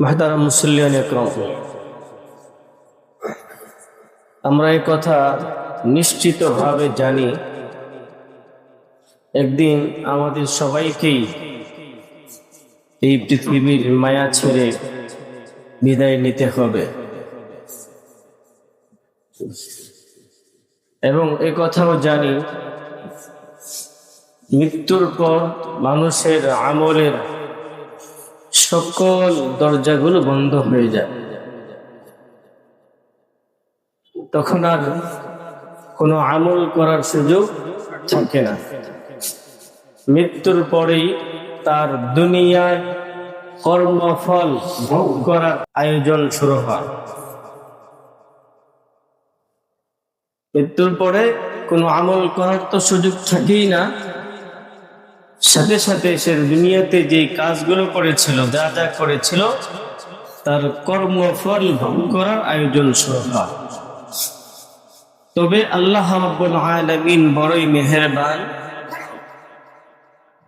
মুহতারাম মুসল্লিয়ান ইকরাম, আমরা এই কথা নিশ্চিতভাবে জানি, একদিন আমাদের সবাইকেই এই পৃথিবীর মায়া ছেড়ে বিদায় নিতে হবে। এবং এই কথাও জানি, মৃত্যুর পর মানুষের আমলের সকল দরজাগুলো বন্ধ হয়ে যায়। তখন আর কোনো আমল করার সুযোগ থাকে না। মৃত্যুর পরেই তার দুনিয়ায় কর্মফল ভোগ করার আয়োজন শুরু হয়। মৃত্যুর পরে কোনো আমল করার তো সুযোগ থাকেই না, সাথে সাথে সে দুনিয়াতে যে কাজগুলো করেছিল, যা যা করেছিল, তার কর্মফল ভোগ করার আয়োজন শুরু হয়। তবে আল্লাহ রাব্বুল আলামিন বড়ই মেহেরবান,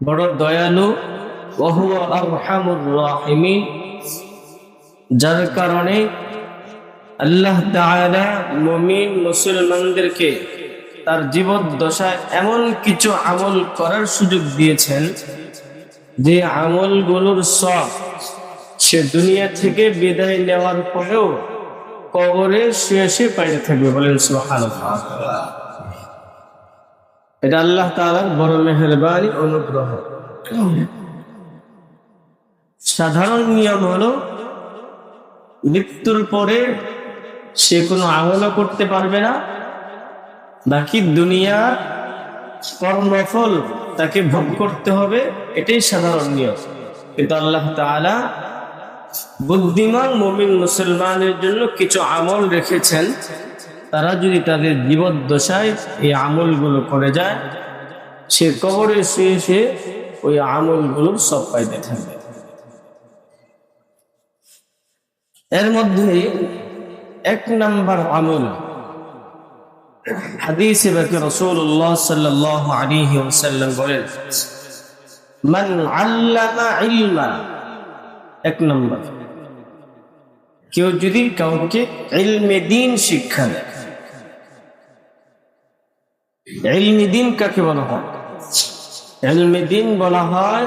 বড় দয়ালু, ওয়া হুয়া আরহামুর রাহিমিন, যার কারণে আল্লাহ তাআলা মুমিন মুসলমানদেরকে তার জীবদ্দশায় এমন কিছু আমল করার সুযোগ দিয়েছেন যে আমলগুলোর সব সে দুনিয়া থেকে বিদায় নেওয়ার পরেও কবরে শুয়ে পাইতে থাকবে। বলেন সুবহানাল্লাহ। এটা আল্লাহ তাআলার বড় মেহেরবানি, অনুগ্রহ। সাধারণ নিয়ম হলো মৃত্যুর পরে সে কোনো আমলও করতে পারবে না, বাকি দুনিয়ার কর্মফল তাকে ভোগ করতে হবে, এটাই সাধারণ নিয়ম। কিন্তু আল্লাহ তাআলা বুদ্ধিমান মুমিন মুসলমানের জন্য কিছু আমল রেখেছেন, তারা যদি তাদের জীবদ্দশায় এই আমলগুলো করে যায়, সে কবরে শুয়ে ওই আমলগুলোর সব পাইতে থাকবে। এর মধ্যে এক নাম্বার আমল, হাদিসে বাকি রাসূলুল্লাহ সাল্লাল্লাহু আলাইহি ওয়াসাল্লাম বলেন, মান আল্লামা ইলমান, এক নম্বর, কেউ যদি কাউকে ইলমে দ্বীন শিক্ষা দেয়। ইলমে দ্বীন কাকে বলা হয়? ইলমে দ্বীন বলা হয়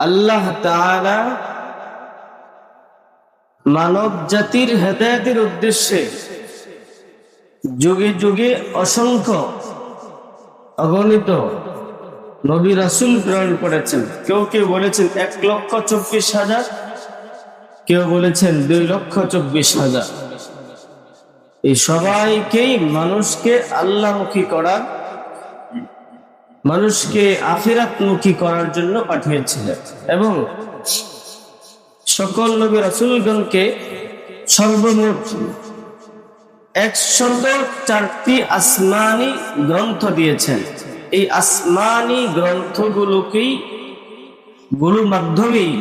আল্লাহ তাআলা মানব জাতির হেদায়েতের উদ্দেশ্যে যুগে যুগে অসংখ্য অগণিত নবী রাসূল প্রেরণ করেছেন। কেউ কেউ বলেছেন 1,24,000, কেউ বলেছেন 2,24,000। এই সবাইকেই মানুষকে আল্লাহমুখী করার, মানুষকে আখিরাতমুখী করার জন্য পাঠিয়েছিলেন। এবং সকল নবী রাসূলগণকে সর্বমোট 104টি আসমানি গ্রন্থ দিয়েছেন। এই আসমানি গ্রন্থগুলোর মাধ্যমেই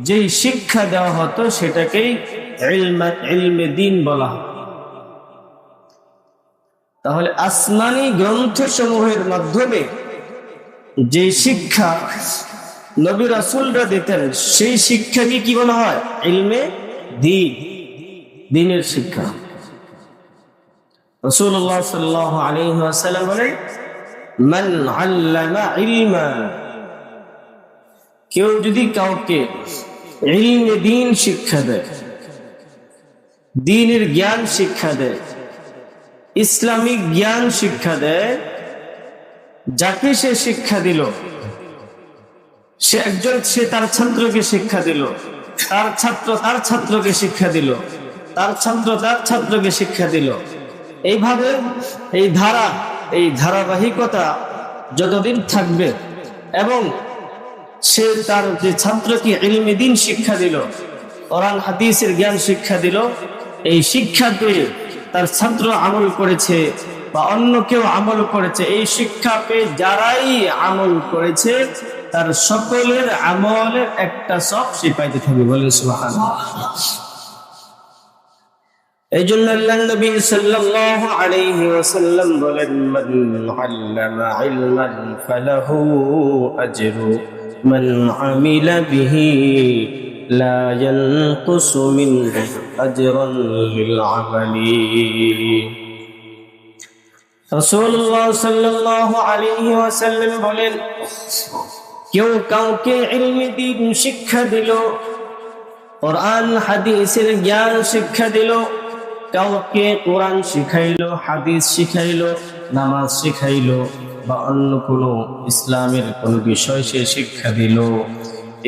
যে শিক্ষা দেওয়া হতো সেটাকেই ইলমে দ্বীন বলা হয়। তাহলে আসমানি গ্রন্থসমূহের মাধ্যমে যে শিক্ষা নবী রাসূলরা দিতেন, সেই শিক্ষাকে কি বলা হয়? ইলমে দ্বীন, দ্বীনের শিক্ষা। রাসূলুল্লাহ সাল্লাল্লাহু আলাইহি ওয়াসাল্লাম বলেন, মান আল্লামা ইলমান, কেউ যদি কাউকে ইলমে দ্বীন শিক্ষা দেয়, দ্বীনের জ্ঞান শিক্ষা দেয়, ইসলামিক জ্ঞান শিক্ষা দেয়, যাকে সে শিক্ষা দিল, সে তার ছাত্রকে শিক্ষা দিল, তার ছাত্র তার ছাত্রকে শিক্ষা দিল, তার ছাত্র তার ছাত্রকে শিক্ষা দিল। এইভাবে এই ধারাবাহিকতা যতদিন থাকবে এবং সে তার যে ছাত্রকে ইলমে দ্বীন শিক্ষা দিল, কোরআন হাদিসের জ্ঞান শিক্ষা দিল, এই শিক্ষাতে তার ছাত্র আমল করেছে বা অন্য কেউ আমল করেছে, এই শিক্ষা পেয়ে যারাই আমল করেছে তার সকলের আমলের একটা সব সে পাইতে থাকবে। বলেন সুবহানাল্লাহ। এই জন্য আল্লাহ নবী সাল্লাল্লাহু আলাইহি ওয়াসাল্লাম বলেন, মান আল্লামা ইলমান ফালাহু আজরু মান আমিলা বিহি لا ينقص منه أجرا للعمل রাসূলুল্লাহ সাল্লাল্লাহু আলাইহি ওয়াসাল্লাম বলেন, কেউ কাউকে ইলমে দ্বীন শিক্ষা দিল, কোরআন হাদিসের জ্ঞান শিক্ষা দিল, কাউকে কোরআন শিখাইলো, হাদিস শিখাইলো, নামাজ শিখাইলো বা অন্য কোনো ইসলামের কোনো বিষয় সে শিক্ষা দিল,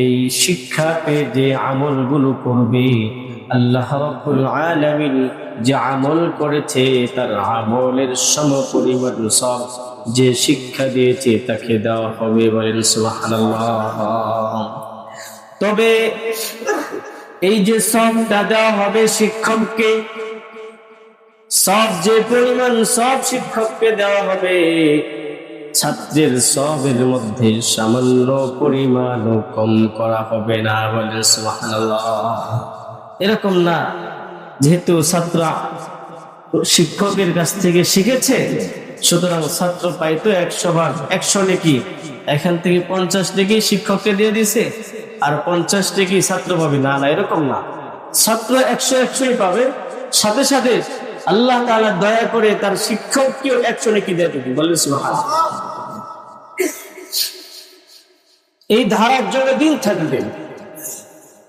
এই শিক্ষা পেয়ে যে আমলগুলো করবে, আল্লাহ রাব্বুল আলামিন যে আমল করেছে তার আমলের সমপরিমাণ সওয়াব যে শিক্ষা দিয়েছে তাকে দেওয়া হবে। বলেন সুবহানাল্লাহ। তবে এই যে সওয়াবটা দেওয়া হবে শিক্ষককে, সব যে পরিমাণ সব শিক্ষককে দেওয়া হবে, ছাত্রের সবের মধ্যে সামান্য পরিমাণও কম করা হবে না। বলেন সুবহানাল্লাহ। এরকম না, যেহেতু ছাত্র শিক্ষকের কাছ থেকে শিখেছে, সুতরাং ছাত্র পাইতো 100 ভাগ 100 নেকি, এখান থেকে 50 নেকি শিক্ষককে দিয়ে দিছে আর 50 নেকি ছাত্র পাবে না। না, এরকম না। ছাত্র 100 পাবে, সাথে সাথে আল্লাহ তাআলা দয়া করে তার শিক্ষককেও 100 নেকি দিয়ে দেবে। বলেন সুবহানাল্লাহ। এই ধারার জন্য দিন থাকবে।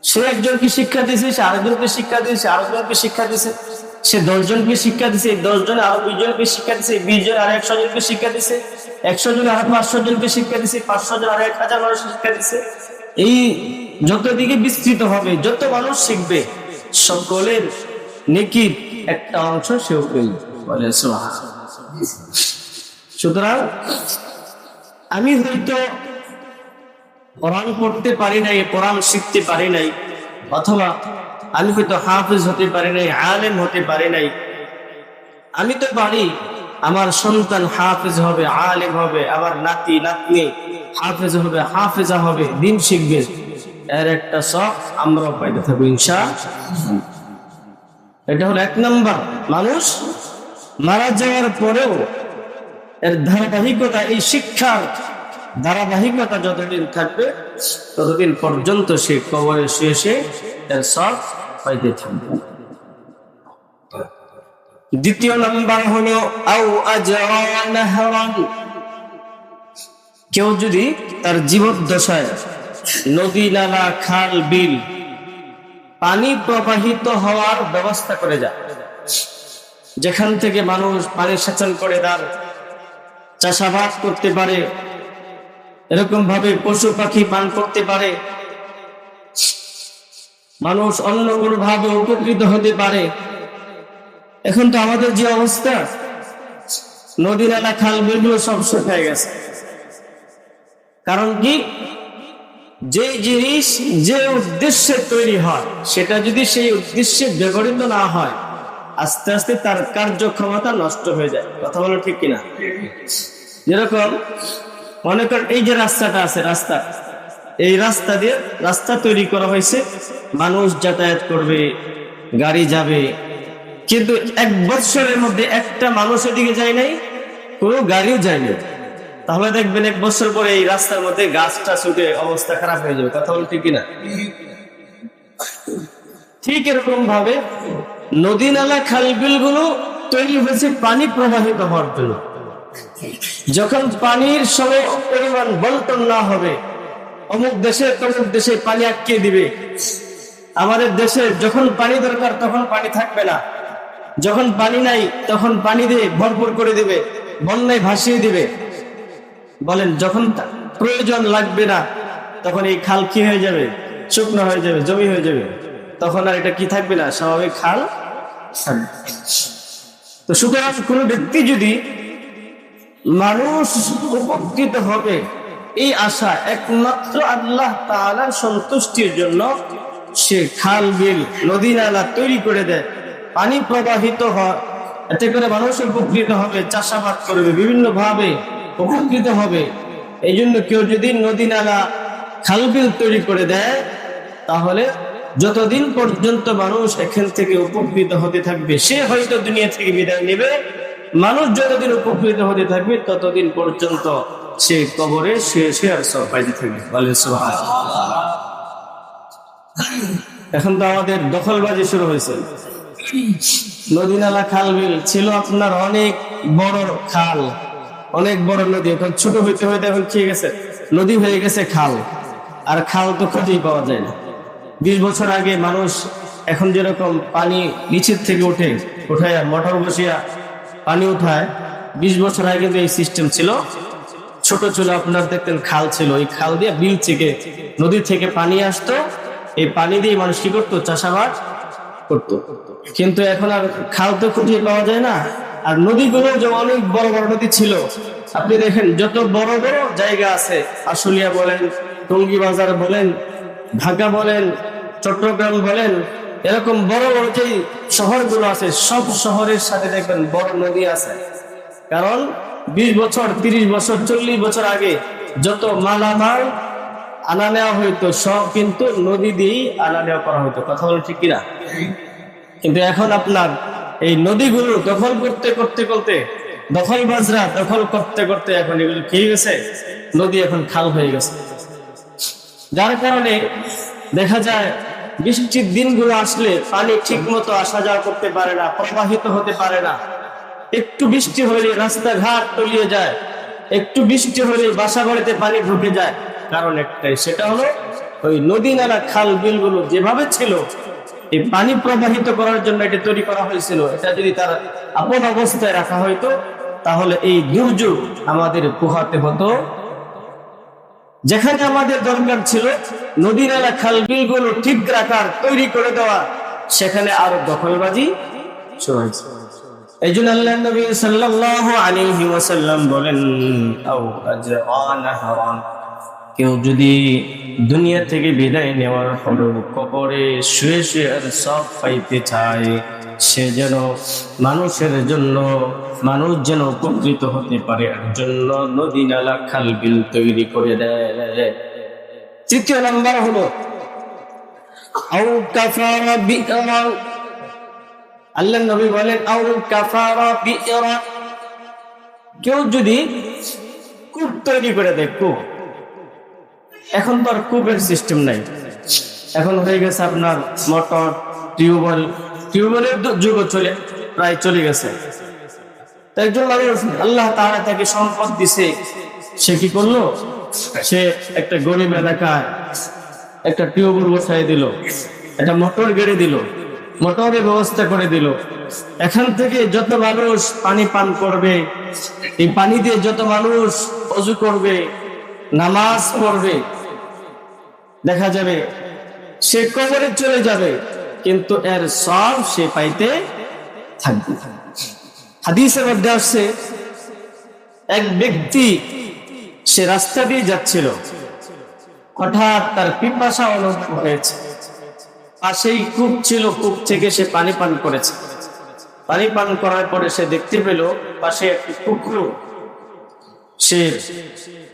সে একজনকে শিক্ষা দিয়েছে, সে আরেকজনকে শিক্ষা দিয়েছে, আরেকজনকে শিক্ষা দিয়েছে, সে 10 জনকে শিক্ষা দিয়েছে, 10 জন আরো 20 জনকে শিক্ষা দিয়েছে, 20 জন আর 100 জনকে শিক্ষা দিয়েছে, 100 জন আর 500 জনকে শিক্ষা দিয়েছে, 500 জন আর 1000 মানুষকে শিক্ষা দিয়েছে। এই যত দিকে বিস্তৃত হবে, যত মানুষ শিখবে, সকলের নেকির একটা অংশ সেও পেয়ে বলে সুবহানাল্লাহ। সুতরাং আমি হয়তো কোরআন পড়তে পারি নাই, কোরআন শিখতে পারি নাই, অথবা আমি হয়তো হাফেজ হতে পারি নাই, আলেম হতে পারি নাই, আমি তো পারি আমার সন্তান হাফেজ হবে, আলেম হবে, আমার নাতি নাতনি হাফেজ হবে, হাফেজা হবে, দিন শিখবে, এর একটা সব আমরাও পাইতে থাকবো ইনশাআল্লাহ। এটা হলো 1 নাম্বার। মানুষ মারা যাওয়ার পরেও এর ধারাবাহিকতা, এই শিক্ষার ধারাবাহিকতা যতদিন থাকবে ততদিন পর্যন্ত সে কবরে শুয়ে এর সব পাইতে থাকবে। দ্বিতীয় নাম্বার হলো আও আজরান নাহরান, কেউ যদি তার জীবদ্দশায় নদী, নালা, খাল, বিল পানি প্রবাহিত হওয়ার ব্যবস্থা করে যায়, যেখান থেকে মানুষ পানি সেচন করে তার চাষাবাদ করতে পারে, এরকম ভাবে পশু পাখি পান করতে পারে, মানুষ অন্য কোনো ভাবে উপকৃত হতে পারে। এখন তো আমাদের যে অবস্থা, নদী, নালা, খাল, বিলগুলো সব শুকিয়ে গেছে। কারণ কি? যে জিনিস যে উদ্দেশ্যে তৈরি হয় সেটা যদি সেই উদ্দেশ্যে ব্যবহৃত না হয়, আস্তে আস্তে তার কার্যক্ষমতা নষ্ট হয়ে যায়। কথা বলো ঠিক কিনা? যেরকম মনে করেন এই যে রাস্তাটা আছে, এই রাস্তা দিয়ে রাস্তা তৈরি করা হয়েছে, মানুষ যাতায়াত করবে, গাড়ি যাবে, কিন্তু 1 বছরের মধ্যে একটা মানুষ এদিকে যায় নাই, কোনো গাড়িও যায়নি। তাহলে দেখবেন 1 বছর পরে এই রাস্তার মধ্যে গাছটা ছুটে অবস্থা খারাপ হয়ে যাবে। কথা বল ঠিক কিনা? ঠিক এরকম ভাবে নদী, নালা, খাল, বিল গুলো তৈরি হয়েছে পানি প্রবাহিত হওয়ার জন্য। যখন পানির সময় পরিমাণ বন্টন না হবে, অমুক দেশে তমুক দেশে পানি আটকে দিবে। আমাদের দেশে যখন পানি দরকার তখন পানি থাকবে না, যখন পানি নাই তখন পানি দিয়ে ভরপুর করে দিবে, বন্যায় ভাসিয়ে দিবে। বলেন, যখন প্রয়োজন লাগবে না তখন এই খাল কি হয়ে যাবে? শুকনো হয়ে যাবে, জমি হয়ে যাবে, তখন আর এটা কি থাকবে না, স্বাভাবিক খাল। তো সুতরাং কোন ব্যক্তি যদি মানুষ উপকৃত হবে এই আশা একমাত্র আল্লাহ তাআলার সন্তুষ্টির জন্য সে খাল, বিল, নদী, নালা তৈরি করে দেয়, পানি প্রবাহিত হয়, এতে করে মানুষ উপকৃত হবে, চাষাবাদ করবে, বিভিন্ন ভাবে উপকৃত হবে। এই জন্য কেউ যদি নদী, নালা, খাল, বিল তৈরি করে দেয়, তাহলে যতদিন পর্যন্ত মানুষ এখান থেকে উপকৃত হতে থাকবে, সে হয়তো দুনিয়া থেকে বিদায় নেবে। মানুষ যতদিন উপকৃত হতে থাকবে ততদিন পর্যন্ত সে কবরে শুয়ে আর সব পাইতে থাকবে। বলেন সুবহানাল্লাহ। এখন তো আমাদের দখলবাজি শুরু হয়েছে। নদী নালা খাল বিল ছিল আপনার অনেক বড় খাল, অনেক বড় নদী, এখন ছোট হইতে হইতে এখন কি গেছে, নদী হয়ে গেছে খাল। আর খাল তো খুঁজেই পাওয়া যায় না। 20 বছর আগে মানুষ এখন যেরকম পানি নিচের থেকে উঠায় মোটর বসিয়া পানি উঠায়, 20 বছর আগে কিন্তু এই সিস্টেম ছিল, ছোট ছিল আপনার দেখতেন খাল ছিল, এই খাল দিয়ে বিল থেকে নদী থেকে পানি আসতো, এই পানি দিয়ে মানুষ কি করতো, চাষাবাদ করতো। কিন্তু এখন আর খাল তো খুঁজে পাওয়া যায় না। আর নদীগুলো যে অনেক বড় বড় নদী ছিল, আপনি দেখেন যত বড় বড় জায়গা আছে, আশুলিয়া বলেন, টঙ্গী বাজার বলেন, ঢাকা বলেন, চট্টগ্রাম বলেন, এরকম বড় বড় যে শহরগুলো আছে, সব শহরের সাথে দেখবেন বড় নদী আছে। কারণ 20 বছর 30 বছর 40 বছর আগে যত মালামাল আনা নেওয়া হইতো সব কিন্তু নদী দিয়েই আনা নেওয়া করা হইতো। কথা বলেন ঠিক কিনা? কিন্তু এখন আপনার এই নদীগুলো দখল করতে করতে করতে দখলবাজরা দখল করতে করতে এখন এগুলো খেয়ে গেছে, নদী এখন খাল হয়ে গেছে। যার কারণে দেখা যায় বৃষ্টির দিনগুলো আসলে পানি ঠিক মতো আসা যাওয়া করতে পারে না, প্রবাহিত হতে পারে না। একটু বৃষ্টি হলে রাস্তাঘাট তলিয়ে যায়, একটু বৃষ্টি হলে বাসা বাড়িতে পানি ঢুকে যায়। কারণ একটাই, সেটা হলো ওই নদী নালা খাল বিলগুলো যেভাবে ছিল, এই পানি প্রবাহিত করার জন্য এটা তৈরি করা হয়েছিল, এটা যদি তার আপন অবস্থায় রাখা হইতো তাহলে এই দুর্যোগ আমাদের পোহাতে হতো। যেখানে আমাদের দরকার ছিল নদী নালা খাল বিলগুলো ঠিক রাখার, তৈরি করে দেওয়া, সেখানে আরো দখলবাজি শুরু হয়েছে। এই জন্য আল্লাহ নবী সাল্লাল্লাহু আলাইহি ওয়াসাল্লাম বলেন, আও আজরান, কেউ যদি দুনিয়া থেকে বিদায় নেওয়ার পর কবরে শুয়ে শুয়ে আর সব পাইতে চায়, সে যেন মানুষের জন্য, মানুষ যেন উপকৃত হতে পারে এর জন্য নদী নালা খাল বিল তৈরি করে দেয়। তৃতীয় নাম্বার হলো আও কাফারা বি'রা। আল্লাহ নবী বলেন আও কাফারা বি'রা, কেউ যদি কূপ তৈরি করে দেয়, কূপ। এখন তো আর কূপের সিস্টেম নাই, এখন হয়ে গেছে আপনার মোটর, টিউবওয়েল। টিউবওয়েলের যুগ প্রায় চলে গেছে। একজন মানুষ আল্লাহ তাআলা তাকে সম্পদ দিছে, সে কি করলো, সে একটা গরিব এলাকায় একটা টিউবওয়েল বসাই দিল, একটা মোটর গেড়ে দিল, মোটরের ব্যবস্থা করে দিল। এখান থেকে যত মানুষ পানি পান করবে, এই পানি দিয়ে যত মানুষ ওযু করবে, নামাজ পড়বে, দেখা যাবে সে কবরে চলে যাবে, কিন্তু এর সব সে পাইতে থাকবে। হাদিসের মধ্যে আসছে, এক ব্যক্তি সে রাস্তা দিয়ে যাচ্ছিল, হঠাৎ তার পিপাসা অনুভব হয়েছে, পাশেই কূপ ছিল, কূপ থেকে সে পানি পান করেছে। পানি পান করার পরে সে দেখতে পেল পাশে একটি কুকুর, সে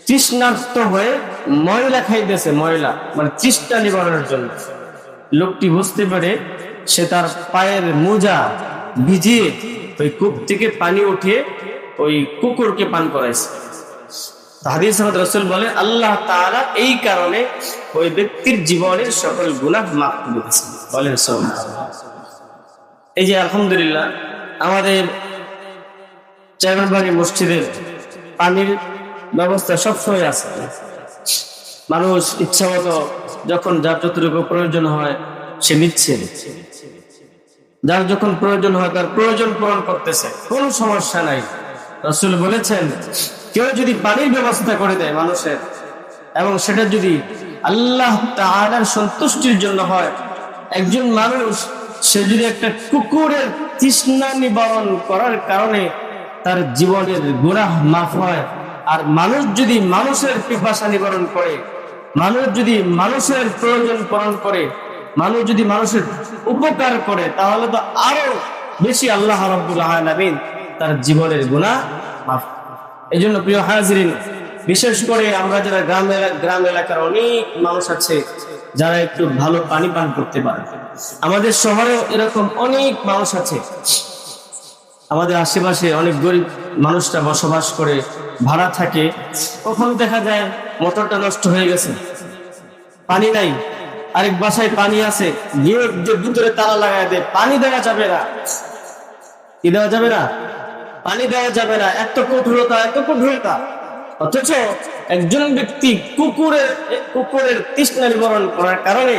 তৃষ্ণার্ত হয়ে ময়লা খাইতেছে, ময়লা মানে তৃষ্ণা নিবারণের জন্য। লোকটি বুঝতে পারে, সে তার পায়ের মোজা ভিজিয়ে ওই কূপ থেকে পানি উঠিয়ে ওই কুকুরকে পান করাইছে। হাদিসে রাসূল বলে, আল্লাহ তাআলা এই কারণে ওই ব্যক্তির জীবনের সকল গুনাহ মাফ করে দিয়েছেন। বলেন সুবহানাল্লাহ। এই যে আলহামদুলিল্লাহ আমাদের চারবাড়ি মসজিদের পানির ব্যবস্থা সবসময় আছে। মানুষ ইচ্ছা মতো যখন যার যতটুকু প্রয়োজন হয় সে নিচ্ছে, যার যখন প্রয়োজন হয় তার প্রয়োজন পূরণ করতেছে, কোনো সমস্যা নাই। রাসূল বলেছেন, কেউ যদি পানির ব্যবস্থা করে দেয় মানুষের, এবং সেটা যদি আল্লাহ তাআলার সন্তুষ্টির জন্য হয়, একজন মানুষ সে যদি একটা কুকুরের তৃষ্ণা নিবারণ করার কারণে তার জীবনের গুনাহ মাফ হয়, আর মানুষ যদি মানুষের পিপাসা নিবারণ করে, মানুষ যদি মানুষের প্রয়োজন পূরণ করে, মানুষ যদি মানুষের উপকার করে, তাহলে তো আরো বেশি আল্লাহ রাব্বুল আলামিন তার জীবনের গুনাহ মাফ। এই জন্য প্রিয় হাজিরিন, বিশেষ করে আমরা যারা গ্রাম এলাকার অনেক মানুষ আছে যারা একটু ভালো পানি পান করতে পারে, আমাদের শহরেও এরকম অনেক মানুষ আছে। আমাদের আশেপাশে অনেক গরিব মানুষরা বসবাস করে, ভাড়া থাকে। কখনো দেখা যায় মোটরটা নষ্ট হয়ে গেছে, পানি নাই, আরেক বাসায় পানি আছে, গিয়ে যে ভিতরে তালা লাগায় দেয়, পানি দেওয়া যাবে না। কি দেওয়া যাবে না? পানি দেওয়া যাবে না। এত কঠোরতা, এত কঠোরতা। অথচ একজন ব্যক্তি কুকুরের তৃষ্ণা নিবারণ করার কারণে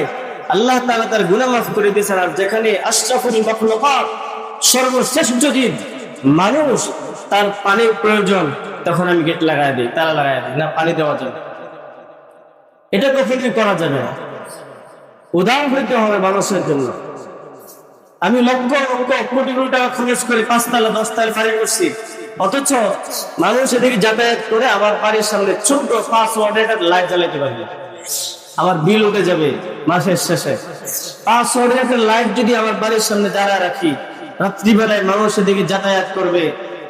আল্লাহ তাআলা তার গুনাহ মাফ করে দিয়েছেন। আর যেখানে আশরাফুল মাখলুকাত, সর্বশ্রেষ্ঠ জীব মানুষ, তার পানির প্রয়োজন, তখন আমি গেট লাগায় দিই, তালা লাগায় দিই, না পানি দেওয়া যাবে। এটা কখনোই করা যাবে না। উদাহরণ হইতে হবে মানুষের জন্য। আমি লক্ষ লক্ষ কোটি কোটি টাকা খরচ করে 5 তলা 10 তলা বাড়ি করছি, অথচ মানুষ এদিকে যাতায়াত করে আমার বাড়ির সামনে ছোট্ট 5 ওয়াটের লাইট জ্বালাতে পারবে, আমার বিল উঠে যাবে মাসের শেষে। 5 ওয়াটের লাইট যদি আমার বাড়ির সামনে জ্বালা রাখি, রাত্রিবেলায় মানুষ এদিকে যাতায়াত করবে,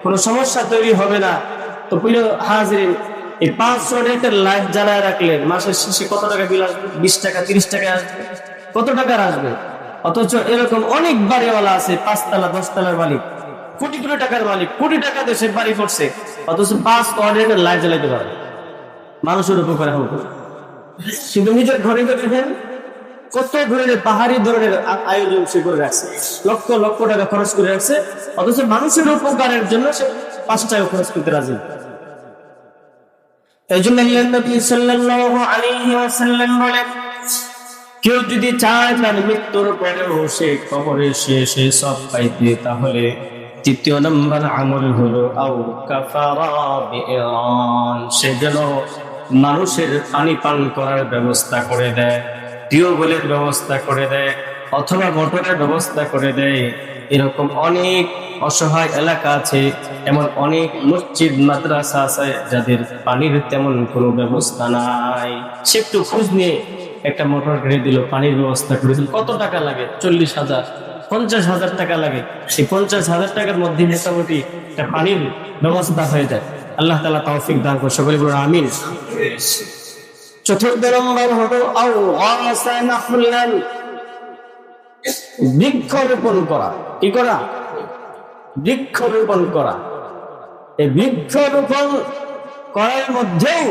কোনো সমস্যা তৈরি হবে না। তো প্রিয় হাজিরিন, এই 5 ওয়াটের লাইট জ্বালায় রাখলে মাসের শেষে কত টাকা বিল আসবে? 20 টাকা 30 টাকা আসবে, কত টাকার আসবে? অথচ এরকম অনেক বাড়িওয়ালা আছে, 5 তলা 10 তলার মালিক, কোটি কোটি টাকার মালিক, কোটি টাকা দেশে বাড়ি করছে, অথচ 5 ওয়াটের লাইট জ্বালাতে পারে। মানুষের উপকার হবে শুধু নিজের ঘরে দেখেন কত ধরনের পাহাড়ি ধরনের আয়োজন সে করে রাখছে, লক্ষ লক্ষ টাকা খরচ করে রাখছে, অথচ মানুষের উপকারের জন্য সে 5 টাকা খরচ করতে রাজি। এই জন্য নবী সাল্লাল্লাহু আলাইহি ওয়াসাল্লাম বলেন, কেউ যদি চায় তার মৃত্যুর পরেও সে কবরে সে সব পাইতে, তাহলে 3 নম্বর আমল হলো আও কাফারা বিইরান, সে যেন মানুষের পানি পান করার ব্যবস্থা করে দেয়, টিউবওয়েলের ব্যবস্থা করে দেয়, অথবা মোটরের ব্যবস্থা করে দেয়। এরকম অনেক অসহায় এলাকা আছে, এমন অনেক মসজিদ মাদ্রাসা আছে যাদের পানির তেমন কোনো ব্যবস্থা নাই। সে একটু খোঁজ নিয়ে একটা মোটর কিনে দিল, পানির ব্যবস্থা করে দিল। কত টাকা লাগে? 40,000 50,000 টাকা লাগে। সেই 50,000 টাকার মধ্যে মোটামুটি একটা পানির ব্যবস্থা হয়ে যায়। আল্লাহ তাআলা তৌফিক দান করুন, সকলে বলুন আমিন। 4 নম্বর হলো আও ওয়াসা নাখলান, বৃক্ষরোপণ করা। কি করা? বৃক্ষরোপণ করা। এই বৃক্ষরোপণ করার মধ্যেও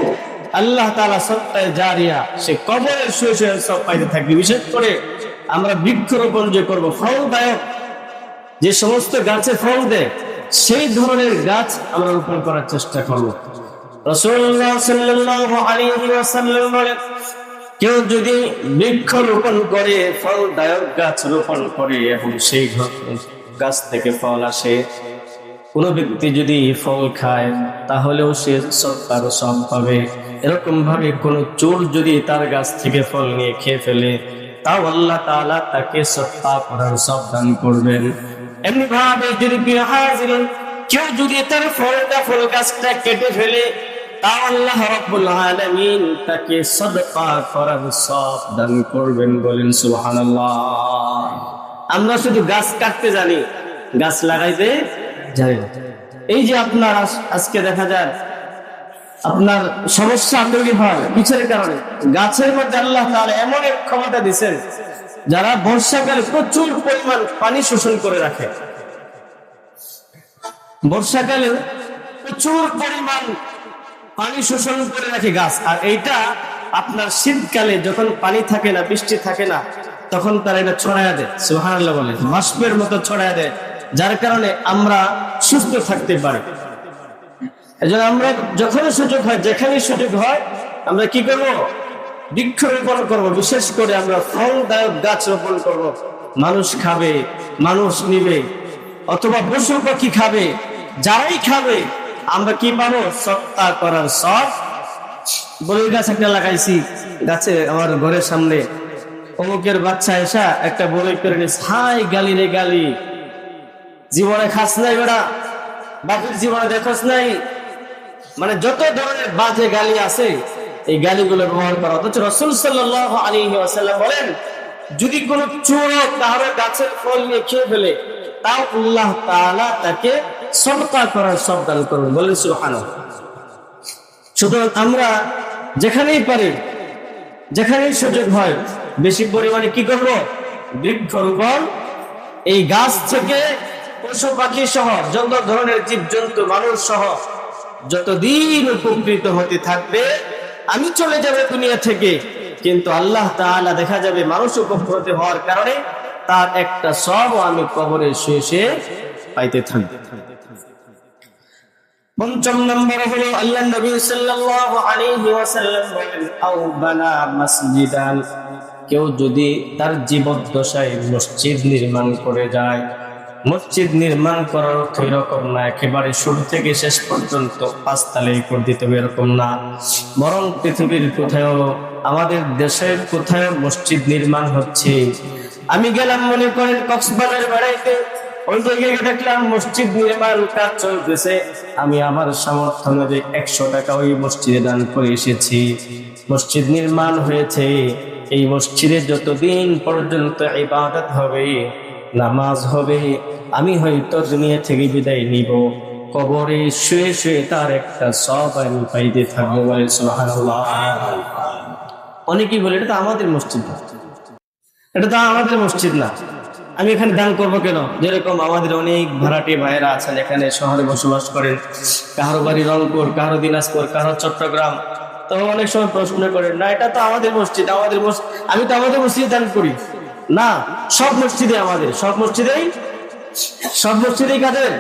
আল্লাহ তাআলা সত্তায়ে জারিয়া, সে কবরের শুয়ে শুয়ে সব পাইতে থাকবে। বিশেষ করে আমরা বৃক্ষরোপণ যে করব, ফলদায়ক যে সমস্ত গাছে ফল দেয়, সেই ধরনের গাছ আমরা রোপণ করার চেষ্টা করব। রাসূলুল্লাহ সাল্লাল্লাহু আলাইহি ওয়াসাল্লাম বলেন, কেউ যদি বৃক্ষ রোপণ করে, ফলদায়ক গাছ রোপণ করে এবং সেই গাছ থেকে ফল আসে, কোন ব্যক্তি যদি ফল খায় তাহলেও সে সদকার সওয়াব পাবে। এরকম ভাবে কোন চোর যদি তার গাছ থেকে ফল নিয়ে খেয়ে ফেলে, তাও আল্লাহ তাআলা তাকে সদকা করার সওয়াব দান করবেন। এমনি ভাবে যদি কেউ যদি তার ফল গাছটা কেটে ফেলে, তাও আল্লাহ রাব্বুল আলামিন তাকে সদকা করার সওয়াব দান করবেন। বলেন সুবহানাল্লাহ। আমরা শুধু গাছ কাটতে জানি, গাছ লাগাইতে জানি না। এই যে আপনার আজকে দেখা যায় আপনার সমস্যা তৈরি হয় কিসের কারণে? গাছের মধ্যে আল্লাহ তাআলা এমন এক ক্ষমতা দিয়েছেন, যারা বর্ষাকালে প্রচুর পরিমাণ পানি শোষণ করে রাখে। বর্ষাকালে প্রচুর পরিমাণ পানি শোষণ করে রাখে গাছ, আর এইটা আপনার শীতকালে যখন পানি থাকে না, বৃষ্টি থাকে না, তখন তারা এটা ছড়ায়া দেয়। সুবহানাল্লাহ বলে, বাষ্পের মতো ছড়ায়া দেয়, যার কারণে আমরা সুস্থ থাকতে পারি। এজন্য আমরা যখন সুযোগ হয়, যেখানে সুযোগ হয়, আমরা কি করব? বৃক্ষরোপণ করব। বিশেষ করে আমরা ফলদায়ক গাছ রোপণ করব। মানুষ খাবে, মানুষ নিবে, অথবা পশু পাখি খাবে, যারাই খাবে আমরা কি পাবো? সদকা করার সওয়াব। বড়ই গাছ একটা লাগাইছি, গাছে আমার ঘরের সামনে অমুকের বাচ্চা এসা একটা বড়ই করে নিস, হাই গালি রে গালি, জীবনে খাস নাই বেড়া, বাকির জীবনে দেখোস নাই, মানে যত ধরনের বাজে গালি আছে এই গালিগুলো ব্যবহার করা। অথচ রাসূল সাল্লাল্লাহু আলাইহি ওয়াসাল্লাম বলেন, যদি কোনো চোর কারো গাছের ফল নিয়ে খেয়ে ফেলে, তাও আল্লাহ তাআলা তাকে সদকা করার সওয়াব দান করবেন। বলেন সুবহানাল্লাহ। সুতরাং আমরা যেখানেই পারি, যেখানেই সুযোগ হয়, বেশি পরিমাণে কি করব? বৃক্ষরোপণ। এই গাছ থেকে পশু পাখি সহ যত ধরনের জীবজন্তু, মানুষ সহ যতদিন উপকৃত হতে থাকবে, আমি চলে যাব দুনিয়া থেকে, কিন্তু আল্লাহ তাআলা দেখা যাবে মানুষ উপকৃত হওয়ার কারণে তার একটা সওয়াব আমি কবরে শুয়ে শুয়ে পাইতে থাকব। পঞ্চম নম্বর হলো আল্লাহর নবী সাল্লাল্লাহু আলাইহি ওয়াসাল্লাম বলেন, আও বানা মসজিদান, কেউ যদি তার জীবদ্দশায় মসজিদ নির্মাণ করে যায়। মসজিদ নির্মাণ করার অর্থ এরকম না একেবারে শুরু থেকে শেষ পর্যন্ত 5 তালাই করে দিতে হবে, এরকম না। বরং পৃথিবীর কোথাও, আমাদের দেশের কোথাও মসজিদ নির্মাণ হচ্ছে, আমি গেলাম মনে করেন কক্সবাজার বেড়াইতে, ওই জায়গায় দেখলাম মসজিদ নির্মাণ কাজ চলতেছে, আমি আমার সামর্থ্য অনুযায়ী 100 টাকা ওই মসজিদে দান করে এসেছি। মসজিদ নির্মাণ হয়েছে, এই মসজিদে যতদিন পর্যন্ত ইবাদত হবে, নামাজ হবে, আমি হয়তো দুনিয়া থেকে বিদায় নিব, কবরে শুয়ে শুয়ে তার একটা সওয়াব আমি পাইতে থাকবো। বলে সুবহানাল্লাহ। অনেকেই বলে এটা তো আমাদের মসজিদ না, এটা তো আমাদের মসজিদ না, আমি এখানে দান করবো কেন? যেরকম আমাদের অনেক ভাড়াটে ভাইয়েরা আছেন এখানে শহরে বসবাস করেন, কারো বাড়ি রংপুর, কারো দিনাজপুর, কারো চট্টগ্রাম, তো অনেক সময় প্রশ্ন করেন, না এটা তো আমাদের মসজিদ, আমাদের মসজিদ, আমি তো আমাদের মসজিদে দান করি না। সব মসজিদে আমাদের, সব মসজিদেই কাদের?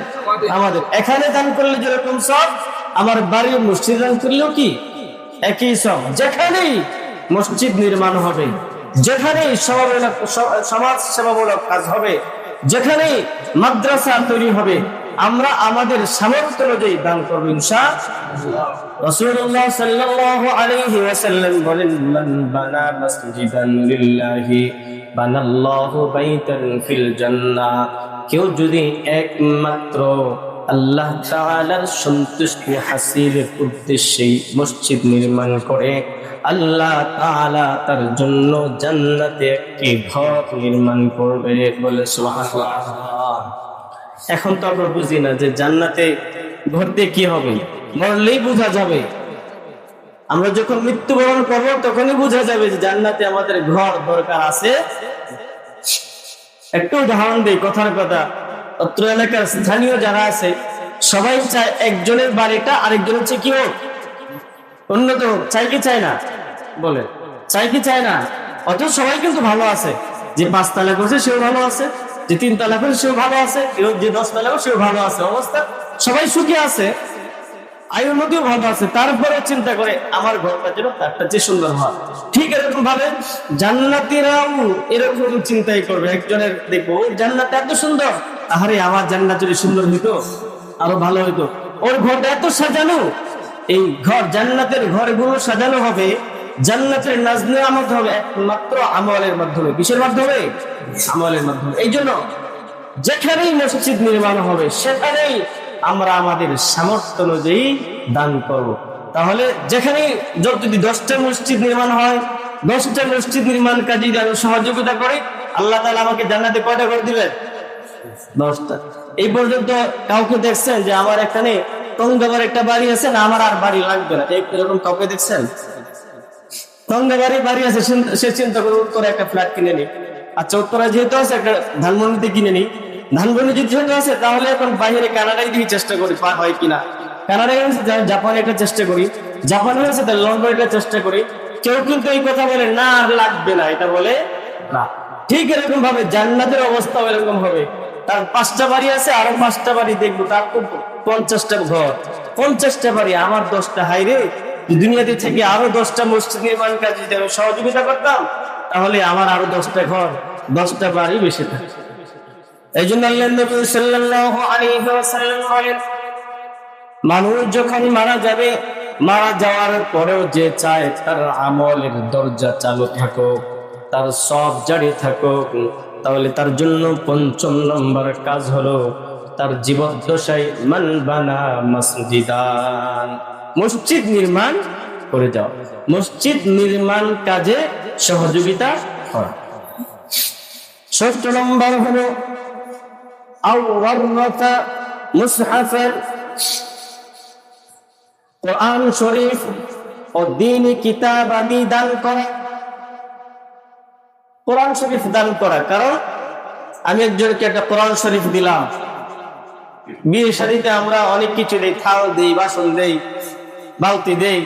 আমাদের। এখানে দান করলে যেরকম সব, আমার বাড়ির মসজিদ দান করলেও কি একই সব। যেখানেই মসজিদ নির্মাণ হবে, যেখানেই সমাজ সেবামূলক কাজ হবে, যেখানেই মাদ্রাসা তৈরি হবে, আমরা আমাদের সামর্থ্য অনুযায়ী দান করব ইনশাআল্লাহ। রাসূলুল্লাহ সাল্লাল্লাহু আলাইহি ওয়াসাল্লাম বলেন, মান বানা মাসজিদান লিল্লাহি বানাল্লাহু বাইতান ফিল জান্নাহ, কেউ যদি একমাত্র আল্লাহ তাআলার সন্তুষ্টি হাসিলের উদ্দেশ্যে মসজিদ নির্মাণ করে, আল্লাহ তাআলা তার জন্য জান্নাতে একটি ঘর নির্মাণ করবে। বলে সুবহানাল্লাহ। এখন তো আমরা বুঝি না যে জান্নাতে ঘর দিয়ে কি হবে, মরলেই বোঝা যাবে। আমরা যখন মৃত্যুবরণ করব তখনই বোঝা যাবে যে জান্নাতে আমাদের ঘর দরকার আছে। একটু উদাহরণ দেই, কথার কথা, অত্র এলাকার স্থানীয় যারা আছে সবাই চায় একজনের বাড়িটা আরেকজনের চেয়ে কি হোক, উন্নত হোক। চাই কি চায় না? বলে চাই কি চায় না? অথচ সবাই কিন্তু ভালো আছে, যে 5 তালা করছে সেও ভালো আছে, যে 3 তালা করছে সেও ভালো আছে, যে 10 তালা করছে সেও ভালো আছে, অবস্থা সবাই সুখী আছে, আয়ুর মধ্যেও ভালো আছে, তারপরে চিন্তা করে আমার ঘরটা যেন তারটা চেয়ে সুন্দর হয়। ঠিক এরকম ভাবে জান্নাতীরাও এরকম চিন্তাই করবে। একজনের দেখবো জান্নাত এত সুন্দর, আরে আমার জান্নাত যদি সুন্দর হইতো আরো ভালো হইতো, ওর ঘরটা এত সাজানো। এই ঘর, জান্নাতের ঘরগুলো সাজানো হবে, জান্নাতের নাজনে আমদ হবে একমাত্র আমলের মাধ্যমে। কিসের মাধ্যমে? আমলের মাধ্যমে। এই জন্য যেখানেই মসজিদ নির্মাণ হবে সেখানেই আমরা আমাদের সামর্থ্য অনুযায়ী দান করব। তাহলে যেখানে যদি 10টা মসজিদ নির্মাণ হয়, 10টা মসজিদ নির্মাণ কাজে যদি আমি সহযোগিতা করি, আল্লাহ তাআলা আমাকে জান্নাতে কয়টা করে দিবেন? 10টা। এই পর্যন্ত কাউকে দেখছেন যে আমার এখানে টঙ্গাবার একটা বাড়ি আছে না, আমার আর বাড়ি লাগবে না, এরকম কাউকে দেখছেন? টঙ্গাবাড়ি বাড়ি আছে, সে চিন্তা করে উত্তরে একটা ফ্ল্যাট কিনে নি। আচ্ছা, উত্তরা যেহেতু আছে একটা ধানমন্ডিতে কিনে নি। ধানমন্ডি যেহেতু আছে তাহলে এখন বাইরে কানাডায় দিয়ে চেষ্টা করি হয় কিনা, কানাডায় জাপানে একটা চেষ্টা করি, জাপানে হয়েছে তাহলে লন্ডনে একটা চেষ্টা করি। কেউ কিন্তু এই কথা বলে না আর লাগবে না, এটা বলে না। ঠিক এরকম ভাবে জান্নাতের অবস্থাও এরকম হবে। তার 5টা বাড়ি আছে, আরো 5টা বাড়ি দেখবো, তার তো 50টা ঘর, 50টা বাড়ি, আমার 10টা। হাইরে, দুনিয়াতে থেকে আরো 10টা মসজিদ নির্মাণ কাজে যদি আমি সহযোগিতা করতাম তাহলে আমার আরো 10টা ঘর, 10টা বাড়ি বেশি থাকে। এই জন্য আল্লাহ নবী সাল্লাল্লাহু আলাইহি ওয়াসাল্লাম বলেন, মানুষ যখন মারা যাবে, মারা যাওয়ার পরেও যে চায় তার আমলের দরজা চালু থাকুক, তার সব জারি থাকুক, তাহলে তার জন্য 5ম নম্বর কাজ হলো তার জীবদ্দশায় মান বানা মসজিদান, মসজিদ নির্মাণ করে যাও, মসজিদ নির্মাণ কাজে সহযোগিতা করা। 6 নম্বর হলো আও ওয়াররাসা মুসহাফান, কোরআন শরীফ ও দ্বীনি কিতাব আদি দান করা। কোরআন শরীফ দান করা, কারণ আমি একজনকে একটা কোরআন শরীফ দিলাম। বিয়ে শাদীতে আমরা অনেক কিছু দেই, থাল দেই, বাসন দেই, বালতি দেই,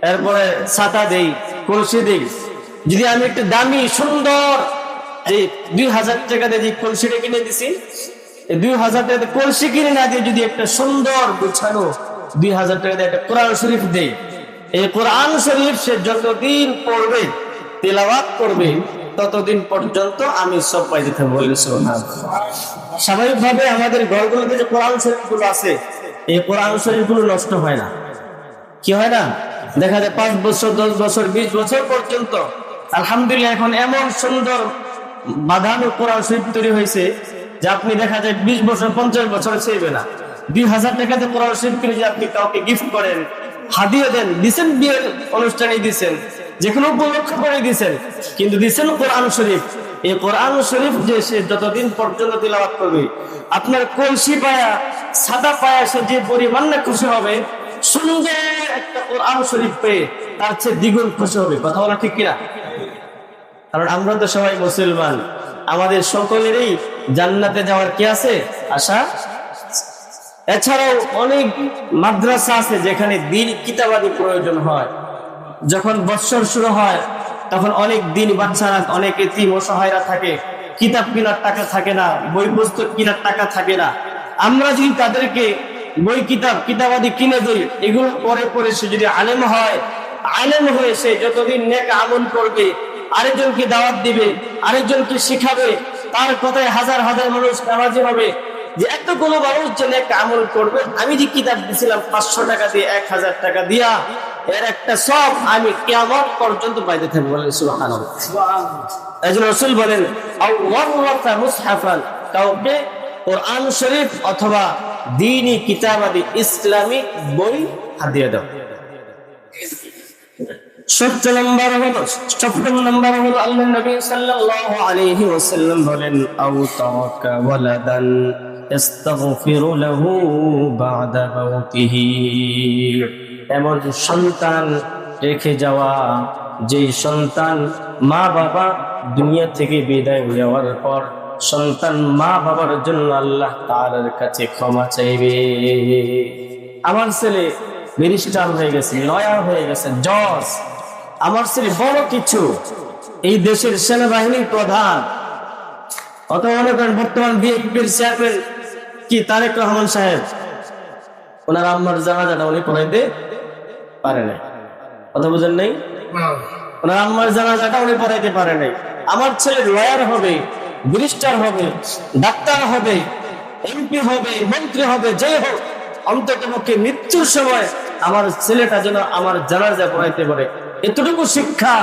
এরপরে ছাতা দেই, কলসি দেই। যদি আমি একটা দামি সুন্দর এই 2000 টাকা দিয়ে যে কলসিটা কিনে দিছি, এই 2000 টাকা দিয়ে কলসি কিনে না দিয়ে যদি একটা সুন্দর গুছানো 2000 টাকা দিয়ে একটা কোরআন শরীফ দেই, এই কোরআন শরীফ সে যতদিন পড়বে তেলাওয়াত করবে ততদিন পর্যন্ত আমি সব পাইতে থাকবো। স্বাভাবিকভাবে আমাদের ঘরগুলোতে যে কোরআন শরীফগুলো আছে, এই কোরআন শরীফগুলো নষ্ট হয় না। কি হয় না? দেখা যায় 5 বছর 10 বছর 20 বছর পর্যন্ত আলহামদুলিল্লাহ এখন এমন সুন্দর বাঁধানো কোরআন শরীফ তৈরি হয়েছে যে আপনি দেখা যায় 20 বছর 50 বছর ছেড়বে না। 2000 টাকাতে কোরআন শরীফ কিনে যদি আপনি কাউকে গিফট করেন, হাদিয়া দেন, দিচ্ছেন বিয়ের অনুষ্ঠানে দিচ্ছেন, যে কোনো উপলক্ষ করে দিচ্ছেন, কিন্তু দিচ্ছেন কোরআন শরীফ। এই কোরআন শরীফ যে সে যতদিন পর্যন্ত তিলাওয়াত করবে, আপনার কলসি পায়া সাদা পায়া সে যে পরিমাণ না খুশি হবে, সুন্দর একটা কোরআন শরীফ পেয়ে তার চেয়ে দ্বিগুণ খুশি হবে। কথা বলা ঠিক কিনা? কারণ আমরা তো সবাই মুসলমান, আমাদের সকলেরই জান্নাতে যাওয়ার কি আছে? আশা। এছাড়াও অনেক মাদ্রাসা আছে যেখানে দিন কিতাবাদি প্রয়োজন হয়। যখন বৎসর শুরু হয় তখন অনেক দিন বাচ্চারা, অনেক এতিম অসহায়রা থাকে, কিতাব কেনার টাকা থাকে না, বই পুস্তক কেনার টাকা থাকে না। আমরা যদি তাদেরকে বই কিতাবাদি কিনে দিই, এগুলো পরে পরে সে যদি আলেম হয়, আলেম হয়ে সে যতদিন নেক আমল করবে, আরেকজনকে দাওয়াত দিবে, আরেকজনকে শিখাবে, তার কথায় হাজার হাজার মানুষ নারাজি হবে যে এতগুলো মানুষ যে নেক আমল করবে, আমি যে কিতাব দিয়েছিলাম 500 টাকা দিয়ে 1000 টাকা দিয়া, এর একটা সব আমি কিয়ামত পর্যন্ত পাইতে থাকবো। বলেন সুবহানাল্লাহ। একজন রাসূল বলেন, আও ওয়ারাসা মুসহাফান, কাউকে কোরআন শরীফ অথবা দ্বীনি কিতাবাদি ইসলামিক বই হাদিয়া দাও। 7 নম্বর হলো আল্লাহ নবী সাল্লাল্লাহু আলাইহি ওয়াসাল্লাম বলেন, আও তাওয়াক্কা ওয়ালাদান ইস্তাগফিরু লাহু বা'দা মাউতিহি, এমন সন্তান রেখে যাওয়া যে সন্তান মা বাবা দুনিয়া থেকে বিদায় নেওয়ার পর সন্তান মা বাবার জন্য আল্লাহ তাআলার কাছে ক্ষমা চাইবে। আমার ছেলে ব্যারিস্টার হয়ে গেছে, লয়ার হয়ে গেছে, জজ, আমার ছেলে বড় কিছু, এই দেশের সেনাবাহিনীর প্রধান, অথবা মনে করেন বর্তমান বিএনপির চেয়ারম্যান কি তারেক রহমান সাহেব, ওনার আম্মার জানাজাটা উনি পড়াইতে পারে নাই। কথা বুঝেন নাই? ওনার আম্মার জানাজাটা উনি পড়াইতে পারে নাই। আমার ছেলে লয়ার হবে, ব্যারিস্টার হবে, ডাক্তার হবে, এমপি হবে, মন্ত্রী হবে, যাই হোক, অন্তত পক্ষে মৃত্যুর সময় আমার ছেলেটা যেন আমার জানাজা পড়াইতে পারে, এতটুকু শিক্ষা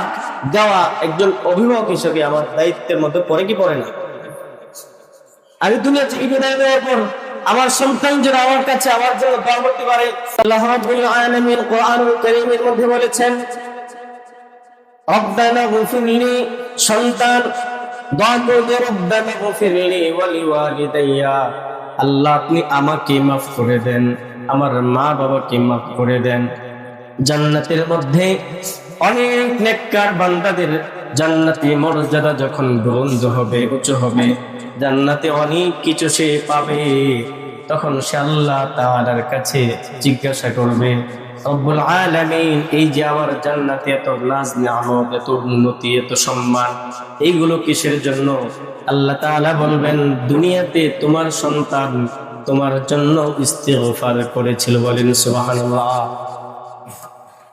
দেওয়া একজন অভিভাবক হিসেবে আমার দায়িত্বের মধ্যে পড়ে কি পড়ে না? আমি দুনিয়া থেকে বিদায় নেওয়ার পর আমার সন্তান যেন আমার কাছে আমার জন্য দোয়া করতে পারে। আল্লাহ রাব্বুল আলামিন কোরআনুল কারীমের মধ্যে বলেছেন, রব্বানা গফিরলি, সন্তান দোয়া করবে, রব্বানা গফিরলি ওয়া লিওয়ালিদাইয়া, আল্লাহ আপনি আমাকে মাফ করে দেন, আমার মা বাবাকে মাফ করে দেন। জান্নাতের মধ্যে অনেক নেককার বান্দাদের জান্নাতি মর্যাদা যখন বুলন্দ হবে, উঁচু হবে, জান্নাতে অনেক কিছু সে পাবে, তখন সে আল্লাহ তাআলার কাছে জিজ্ঞাসা করবে, রব্বুল আলামিন, এই যে আমার জান্নাতে এত নাজ নিয়ামত, এত উন্নতি, এত সম্মান, এইগুলো কিসের জন্য? আল্লাহ তাআলা বলবেন, দুনিয়াতে তোমার সন্তান তোমার জন্য ইস্তিগফার করেছিল। বলেন সুবহানাল্লাহ।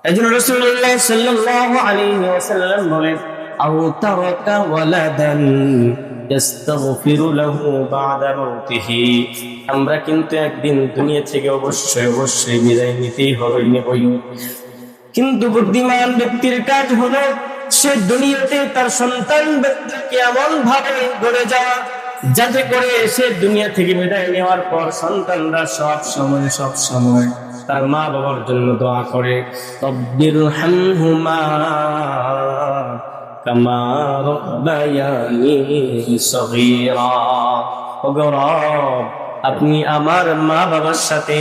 একজন রাসূলুল্লাহ সাল্লাল্লাহু আলাইহি ওয়াসাল্লাম বলেন, আও তারাকা ওয়ালাদান ইস্তাগফিরু লাহু বা'দা মাউতিহি, আমরা কিন্তু একদিন দুনিয়া থেকে অবশ্যই বিদায় নিতেই হবে, নেবই। কিন্তু বুদ্ধিমান ব্যক্তির কাজ হলো সে দুনিয়াতে তার সন্তান ব্যক্তিকে এমন ভাবে গড়ে যাওয়া যাতে করে সে দুনিয়া থেকে বিদায় নেওয়ার পর সন্তানরা সব সময় তার মা বাবার জন্য দোয়া করে, রব্বিরহামহুমা কামা রাব্বায়ানি সগীরা, ওগো রব, আপনি আমার মা বাবার সাথে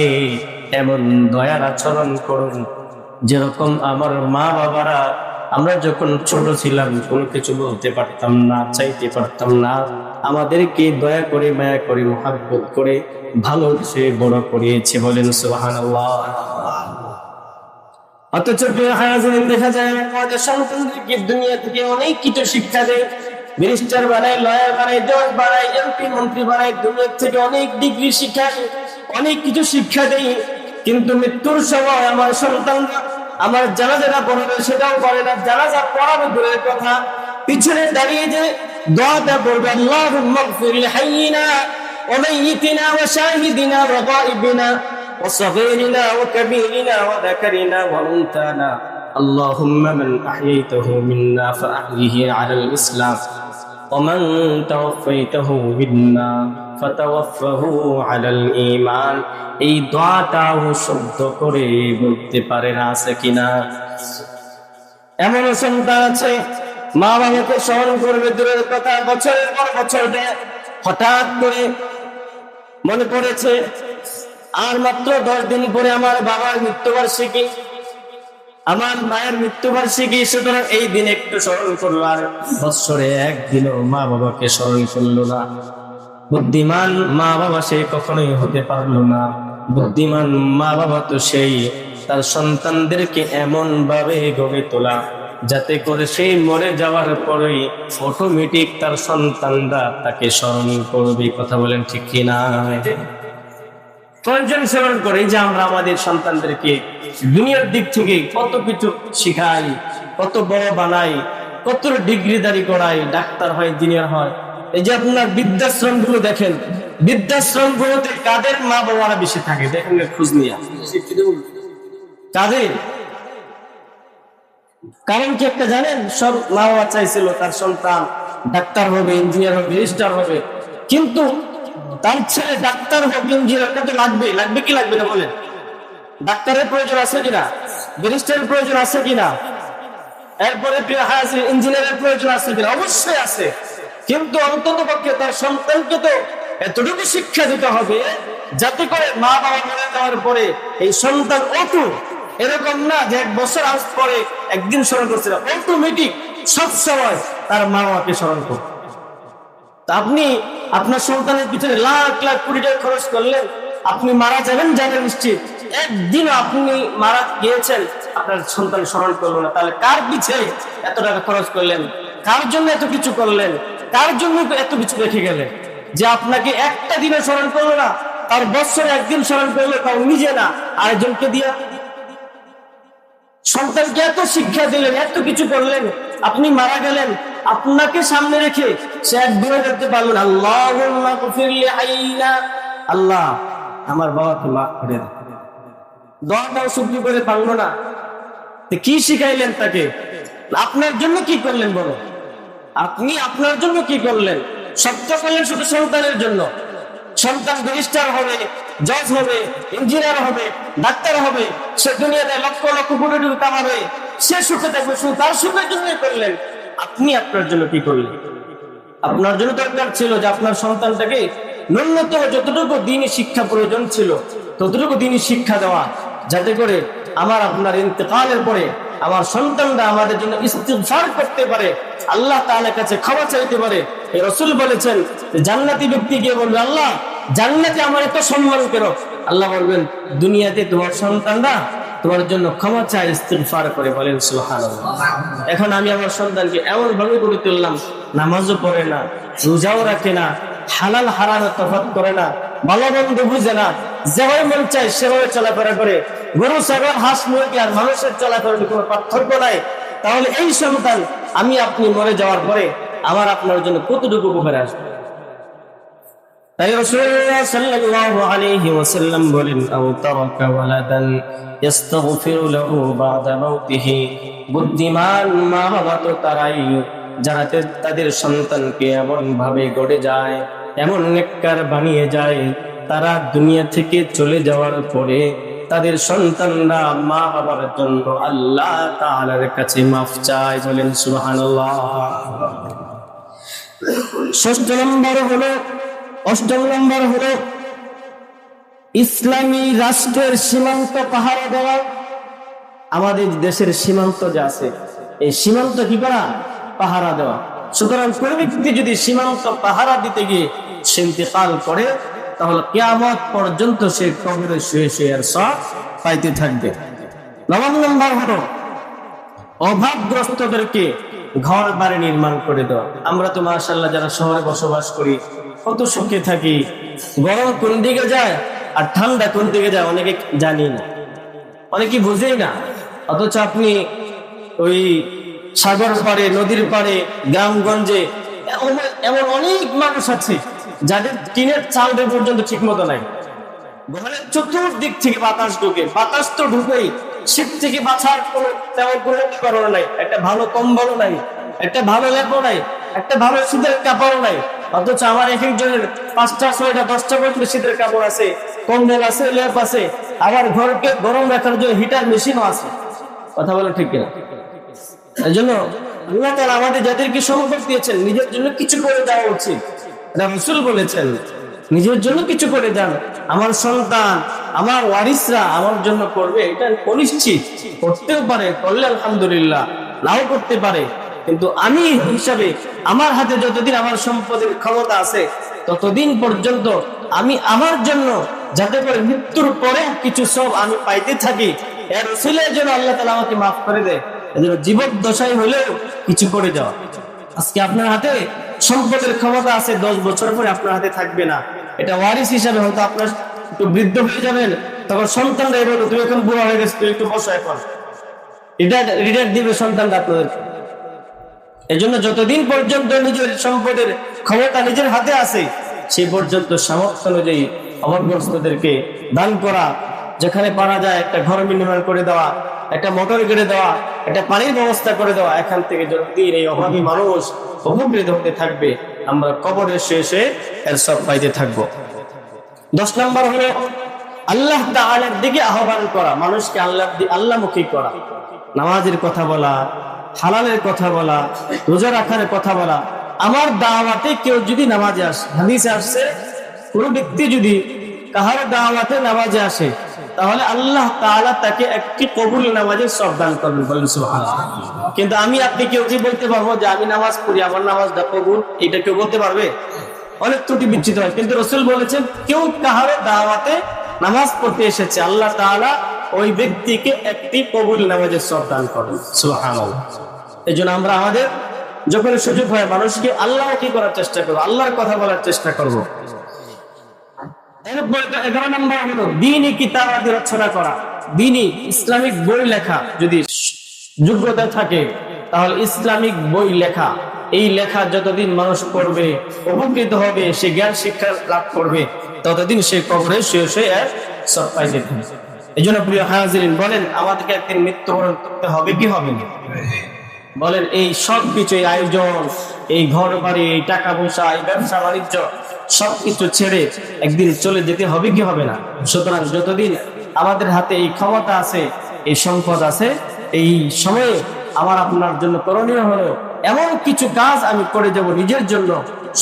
এমন দয়ার আচরণ করুন যেরকম আমার মা বাবারা, আমরা যখন ছোট ছিলাম কোনো কিছু বলতে পারতাম না, চাইতে পারতাম না, আমাদেরকে দয়া করে, মায়া করে, মহব্বত করে ভালোবেসে বড় করিয়েছে। বলেন সুবহানাল্লাহ। অথচ দেখা যায় আমাদের সন্তানদেরকে দুনিয়া থেকে অনেক কিছু শিক্ষা দেয়, মিনিস্টার বানায়, লয়ার বানায়, জজ বানায়, এমপি মন্ত্রী বানায়, দুনিয়া থেকে অনেক ডিগ্রি শিখায়, অনেক কিছু শিক্ষা দেয়, কিন্তু মৃত্যুর সময় আমার সন্তানরা আমার জানাজাটা পড়াবে সেটাও করে না। জানাজা পড়াবে দূরের কথা, পিছনে দাঁড়িয়ে যে দোয়াটা পড়বে, আল্লাহুম্মা গফির লিহাইয়িনা ওয়া মাইয়িতিনা ওয়া শাহিদিনা ওয়া গায়িবিনা ওয়া সাগীরিনা ওয়া কাবীরিনা ওয়া যাকারিনা ওয়া উনসানা اللهم من أحييته منا فأحيه على الإسلام ومن توفيته منا فتوفه على الإيمان। এই দোয়াটাও শব্দ করে বলতে পারে না, আছে কিনা? এমন সন্তান আছে মা বাবাকে স্মরণ করবে দূরের কথা, বছরের পর বছর হঠাৎ করে মনে পড়েছে আর মাত্র 10 দিন পরে আমার বাবার মৃত্যুবার্ষিকী, আমার মায়ের মৃত্যুবার্ষিকী, সুতরাং এই দিন একটু স্মরণ করলো। আর বছরে একদিনও মা বাবাকে স্মরণ করলো না। বুদ্ধিমান মা বাবা সেই কখনোই হতে পারলো না। বুদ্ধিমান মা বাবা তো সেই তার সন্তানদেরকে এমন ভাবে গড়ে তোলা যাতে করে সেই মরে যাওয়ার পরেই অটোমেটিক তার সন্তানরা তাকে স্মরণ করবে। কথা বলেন ঠিক কিনা? কয়েকজন স্মরণ করে যে আমরা আমাদের সন্তানদেরকে দুনিয়ার দিক থেকে কত কিছু শিখাই, কত বড় বানাই, কত ডিগ্রিদারি করাই, ডাক্তার হয়, ইঞ্জিনিয়ার হয়। এই যে আপনার বৃদ্ধাশ্রম গুলো দেখেন, বৃদ্ধাশ্রম গুলোতে কাদের মা বাবারা বেশি থাকে দেখেন, খোঁজ নিয়ে কাদের? কারণ কি একটা জানেন? সব মা বাবা চাইছিল তার সন্তান ডাক্তার হবে, ইঞ্জিনিয়ার হবে, রেজিস্ট্রার হবে, কিন্তু তার ছেলে ডাক্তার হোক, ইঞ্জিনিয়ার তো লাগবে, লাগবে কি লাগবে না বলেন? ডাক্তারের প্রয়োজন আছে কিনা? ব্যারিস্টারের প্রয়োজন আছে কিনা? এরপরে ইঞ্জিনিয়ারের প্রয়োজন আছে কিনা? অবশ্যই আছে। কিন্তু অন্তত পক্ষে তার সন্তানকে তো এতটুকু শিক্ষা দিতে হবে যাতে করে মা বাবা মরে যাওয়ার পরে এই সন্তান এরকম না যে 1 বছর আজ পরে একদিন স্মরণ করছে, অটোমেটিক সবসময় তার মা বাবাকে স্মরণ করবে। আপনি আপনার সন্তানের পিছনে লাখ লাখ কোটি টাকা খরচ করলেন, আপনি মারা যাবেন জানেন নিশ্চিত, একদিন আপনি মারা গিয়েছেন আপনার সন্তান স্মরণ করলো না, তাহলে কার পিছনে এত টাকা খরচ করলেন? কার জন্য এত কিছু করলেন? কার জন্য এত কিছু রেখে গেলেন যে আপনাকে একটা দিনে স্মরণ করলো না, তার বছরে একদিন স্মরণ করলো, তাও নিজে না আরেকজনকে দিয়া। সন্তানকে এত শিক্ষা দিলেন, এত কিছু করলেন, আপনি মারা গেলেন, আপনাকে সামনে রেখে সে একদিনও করতে পারলো না আল্লাহুম্মা গফির লিহাইয়িনা, আল্লাহ আমার বাবাকে মাফ করে দাও, দোয়াটাও শুকরি করে পারলো না। কি শিখাইলেন তাকে? আপনার জন্য কি করলেন বলো? আপনি আপনার জন্য কি করলেন? সত্য করলেন শুধু সন্তানের জন্য। সন্তান ব্যারিস্টার হবে, জজ হবে, ইঞ্জিনিয়ার হবে, ডাক্তার হবে, সে দুনিয়াতে লক্ষ লক্ষ কোটি টাকা কামাবে, সে সুখে থাকবে, শুধু তার সুখের জন্যই করলেন। আপনি আপনার জন্য কি করলেন? আপনার জন্য দরকার ছিল যে আপনার সন্তানটাকে ন্যূনতম যতটুকু দ্বীনি শিক্ষা প্রয়োজন ছিল ততটুকু দ্বীনি শিক্ষা দেওয়া, যাতে করে আমার আপনার ইন্তেকালের পরে আমার সন্তানরা আমাদের জন্য ইস্তিগফার করতে পারে, আল্লাহ তাআলার কাছে ক্ষমা চাইতে পারে। এই রাসূল বলেছেন যে জান্নাতি ব্যক্তি গিয়ে বলবে, আল্লাহ জান্নাতে আমার এত সম্মান করো, আল্লাহ বলবেন দুনিয়াতে তোমার সন্তানরা তোমার জন্য ক্ষমা চায়, ইস্তিগফার করে। বলেন সুবহানাল্লাহ। এখন আমি আমার সন্তানকে এমন ভাবে গড়ে তুললাম, নামাজও পড়ে না, রোজাও রাখে না, হালাল হারাম তফাৎ করে না, ভালো মন্দ বুঝে না, যেভাবে মন চায় সেভাবে চলাফেরা করে, গরু ছাগল হাঁস মুরগি আর মানুষের চলাফেরার কোনো পার্থক্য নাই। তাহলে এই সন্তান আমি আপনি মরে যাওয়ার পরে আমার আপনার জন্য কতটুকু উপকারে আসবে? তাই রাসূলুল্লাহ সাল্লাল্লাহু আলাইহি ওয়াসাল্লাম বলেন, আও তারাকা ওয়ালাদান ইস্তাগফিরু লাহু বা'দা মাউতিহি। বুদ্ধিমান মা বাবা তো তারাই যারা তাদের সন্তানকে এমন ভাবে গড়ে যায়, এমন নেককার বানিয়ে যায়, তারা দুনিয়া থেকে চলে যাওয়ার পরে তাদের সন্তানরা মা বাবার জন্য আল্লাহ তাআলার কাছে মাফ চায়। বলেন সুবহানাল্লাহ। অষ্টম নম্বর হলো ইসলামী রাষ্ট্রের সীমান্ত পাহারা দেওয়া। আমাদের দেশের সীমান্ত যে আছে, এই সীমান্ত কি করা? পাহারা দেওয়া। সুতরাং কোন ব্যক্তি যদি সীমান্ত পাহারা দিতে গিয়ে সে ইন্তেকাল করে, তাহলে কিয়ামত পর্যন্ত সে কবরে শুয়ে শুয়ে আর সওয়াব পাইতে থাকবে। 9 নম্বর হলো অভাবগ্রস্তদেরকে ঘর বাড়ি নির্মাণ করে দেওয়া। আমরা তো মাশাআল্লাহ যারা শহরে বসবাস করি কত সুখে থাকি, গরম কোন দিকে যায় আর ঠান্ডা কোন দিকে যায় অনেকে জানি না, অনেকে বুঝেই না। অথচ আপনি ওই সাগর পাড়ে, নদীর পাড়ে, গ্রামগঞ্জে এমন অনেক মানুষ আছে যাদের টিনের চালটা পর্যন্ত ঠিক মতো নাই। ঘরের চতুর্দিক থেকে বাতাস ঢুকে, বাতাস তো ঢুকেই, শীত থেকে বাঁচার কোনো তেমন কোনো উপকরণ নাই, একটা ভালো কম্বল নাই, একটা ভালো লেপো নাই, একটা ভালো শীতের কাপড় নাই। অথচ আমার এক একজনের 5টা 6টা 10টা পর্যন্ত শীতের কাপড় আছে, কম্বল আছে, লেপ আছে, আবার ঘরকে গরম রাখার জন্য হিটার মেশিনও আছে। কথা বলে ঠিক কিনা? এই জন্য আল্লাহ তাআলা আমাদের যাদেরকে সম্পদ দিয়েছেন নিজের জন্য কিছু করে দেওয়া উচিত। রাসূল বলেছেন নিজের জন্য কিছু করে যান, আমার সন্তান, আমার ওয়ারিসরা আমার জন্য করবে, এটা অনিশ্চিত। করতেও পারে, করলে আলহামদুলিল্লাহ, নাও করতে পারে, কিন্তু আমি হিসাবে আমার হাতে যতদিন আমার সম্পদের ক্ষমতা আছে ততদিন পর্যন্ত আমি আমার জন্য যাতে করে মৃত্যুর পরে কিছু সব আমি পাইতে থাকি, এর উসিলায় যেন আল্লাহ তাআলা আমাকে মাফ করে দেয়, এজন্য জীবদ্দশায় হলেও কিছু করে যাওয়া। আজকে আপনার হাতে সম্পদের ক্ষমতা আছে, 10 বছর পরে আপনার হাতে থাকবে না। এটা ওয়ারিস হিসাবে হয়তো আপনার একটু বৃদ্ধ হয়ে যাবেন, তখন সন্তানরা বলবে তুমি এখন বুড়া হয়ে গেছো, তুমি একটু বসো, এখন রিটায়ার দিবে সন্তানরা আপনাদেরকে। এই জন্য যতদিন পর্যন্ত নিজের সম্পদের ক্ষমতা নিজের হাতে আছে সেই পর্যন্ত সামর্থ্য অনুযায়ী অভাবগ্রস্তদেরকে দান করা, যেখানে পারা যায় একটা ঘর নির্মাণ করে দেওয়া, একটা মোটর কেটে দেওয়া, একটা পানির ব্যবস্থা করে দেওয়া। এখান থেকে যতদিন এই অভাবী মানুষ উপকৃত হতে থাকবে, আমরা কবরের শেষে এর সব পাইতে থাকবো। 10 নম্বর হলো আল্লাহ তাআলার দিকে আহ্বান করা, মানুষকে আল্লাহমুখী করা, নামাজের কথা বলা, হালালের কথা বলা, রোজা রাখার কথা বলা। আমার দাওয়াতে কেউ যদি নামাজে আসে, হাদিসে আসছে কোন ব্যক্তি যদি কাহার দাওয়াতে নামাজে আসে তাহলে আল্লাহ তাআলা তাকে একটি কবুল নামাজের সব দান করবেন, বলেন সুবহানাল্লাহ। কিন্তু আমি আপনি কেউ কি বলতে পারবো যে আমি নামাজ পড়ি, আমার নামাজটা কবুল? এটা কেউ বলতে পারবে? অনেক ত্রুটি বিচ্ছিন্ন হয়। কিন্তু রাসূল বলেছেন কেউ কাহার দাওয়াতে নামাজ পড়তে এসেছে আল্লাহ তাআলা ওই ব্যক্তিকে একটি কবুল নামাজের সব দান করবেন, সুবহানাল্লাহ। এই জন্য আমরা আমাদের যখন সুযোগ হয় মানুষকে আল্লাহমুখী করার চেষ্টা করবো, আল্লাহর কথা বলার চেষ্টা করবো। 11 নম্বর হলো দ্বীনি কিতাবাদি রচনা করা, দ্বীনি ইসলামিক বই লেখা। যদি যোগ্যতা থাকে তাহলে ইসলামিক বই লেখা, এই লেখা যতদিন মানুষ পড়বে উপকৃত হবে, সে জ্ঞান শিক্ষা লাভ করবে, ততদিন সে কবরে শুয়ে এর সব পাইতে থাকবে। এই জন্য প্রিয় হাজিরিন, বলেন আমাদেরকে একদিন মৃত্যুবরণ করতে হবে কি হবে না? বলেন এই সব কিছু, এই আয়োজন, এই ঘর বাড়ি, এই টাকা পয়সা, এই ব্যবসা বাণিজ্য সবকিছু ছেড়ে একদিন চলে যেতে হবে কি হবে না? সুতরাং যতদিন আমাদের হাতে এই ক্ষমতা আছে, এই সম্পদ আছে, এই সময়ে আমার আপনার জন্য করণীয় হলো এমন কিছু কাজ আমি করে যাব, নিজের জন্য,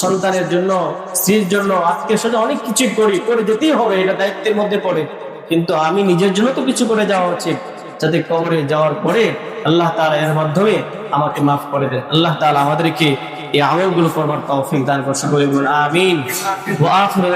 সন্তানের জন্য, স্ত্রীর জন্য, আত্মীয় স্বজন, অনেক কিছু করে যেতেই হবে, এটা দায়িত্বের মধ্যে পড়ে। কিন্তু আমি নিজের জন্য তো কিছু করে যাওয়া উচিত, যাতে কবরে যাওয়ার পরে আল্লাহ তাআলা এর মাধ্যমে আমাকে মাফ করে দেন। আল্লাহ তাআলা আমাদেরকে এই আমলগুলো করবার তৌফিক দান করুন, আমিন। ওয়া আখিরু